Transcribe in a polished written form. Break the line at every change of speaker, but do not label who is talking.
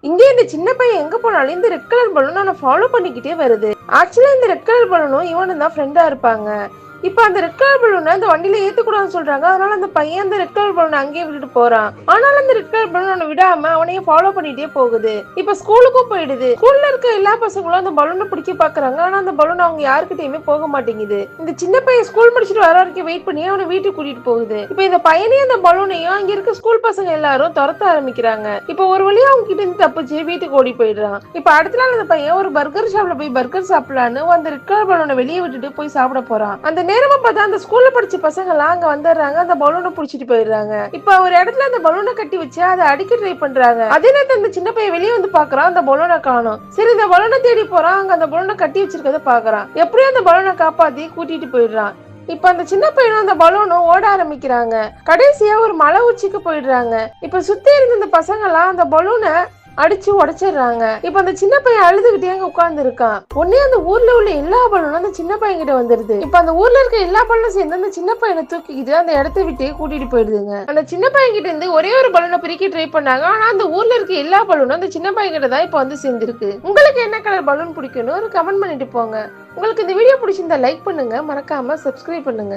இங்க இந்த சின்ன பையன் எங்க போனாலும் இந்த ரெட் கலர் பலூன் நான் ஃபாலோ பண்ணிக்கிட்டே வருது. ஆக்சுவலா இந்த ரெட் கலர் பலூனும் இவனும் தான் ஃப்ரெண்டா இருப்பாங்க. இப்ப அந்த ரெட் கலர் பலூனை அந்த வண்டியில ஏத்தக்கூடாதுன்னு சொல்றாங்க. அதனால அந்த பையன் அந்த ரெட் கலர் பலூனை அங்கேயே விட்டுட்டு போறான். ஆனாலும் அந்த ரெட் கலர் பலூன் அவனை விடாம அவனையும் ஃபாலோ பண்ணிட்டே போகுது. இப்ப ஸ்கூலுக்கும் போயிடுது. ஸ்கூல்ல இருக்க எல்லா பசங்களும் அந்த பலூனை பிடிக்க பாக்குறாங்க. ஆனா அந்த பலூன் அவங்க யாருக்கிட்டயுமே போக மாட்டேங்குது. இந்த சின்ன பையன் ஸ்கூல் முடிச்சுட்டு வர வரைக்கும் வெயிட் பண்ணி அவனை வீட்டுக்கு கூட்டிட்டு போகுது. இப்ப இந்த பையனையும் அந்த பலூனையும் அங்க இருக்க ஸ்கூல் பசங்க எல்லாரும் துரத்த ஆரம்பிக்கிறாங்க. இப்ப ஒரு வழியா அவங்க கிட்ட இருந்து தப்பிச்சு வீட்டுக்கு ஓடி போயிடுறான். இப்ப அடுத்த நாள் அந்த பையன் ஒரு பர்கர் ஷாப்ல போய் பர்கர் சாப்பிடலான்னு அந்த ரெட் கலர் பலூனை வெளியே விட்டுட்டு போய் சாப்பிட போறான். அந்த நேரமா பார்த்தா அந்த ஸ்கூல்ல படிச்ச பசங்க எல்லாம் அங்க வந்துடுறாங்க. அந்த பலூனை புடிச்சிட்டு போயிடுறாங்க. இப்ப ஒரு இடத்துல அந்த பலூனை கட்டி வச்சு அதை அடிக்க ட்ரை பண்றாங்க. அதே நேரத்துல அந்த சின்ன பையன் வெளியே வந்து பாக்குறான். அந்த பலூனை காணோம். சரி, இந்த பலூனை தேடி போறான். அங்க அந்த பலூனை கட்டி வச்சிருக்கத பாக்குறான். எப்படியும் அந்த பலூனை காப்பாத்தி கூட்டிட்டு போயிடுறான். இப்ப அந்த சின்ன பையனும் அந்த பலூனும் ஓட ஆரம்பிக்கிறாங்க. கடைசியா ஒரு மலை உச்சிக்கு போயிடுறாங்க. இப்ப சுத்தி இருந்த இந்த பசங்க எல்லாம் அந்த பலூனை அடிச்சு உடைச்சிடுறாங்க. இப்ப அந்த சின்ன பையன் அழுதுகிட்டே அங்க உட்கார்ந்து இருக்கான். உடனே அந்த ஊர்ல உள்ள எல்லா பலூனும் அந்த சின்ன பையன் கிட்ட வந்துருது. இப்ப அந்த ஊர்ல இருக்க எல்லா பலூனும் சேர்ந்து அந்த சின்ன பையனை தூக்கிக்கிட்டு அந்த இடத்த விட்டு கூட்டிட்டு போயிடுதுங்க. அந்த சின்ன பையன் கிட்ட இருந்து ஒரே ஒரு பலூனை பிரிக்க ட்ரை பண்ணாங்க. ஆனா அந்த ஊர்ல இருக்க எல்லா பலூனும் அந்த சின்ன பையன் கிட்ட தான் இப்ப வந்து சேர்ந்துருக்கு. உங்களுக்கு என்ன கலர் பலூன் பிடிக்கும்னு ஒரு கமெண்ட் பண்ணிட்டு போங்க. உங்களுக்கு இந்த வீடியோ பிடிச்சிருந்தா லைக் பண்ணுங்க, மறக்காம சப்ஸ்கிரைப் பண்ணுங்க.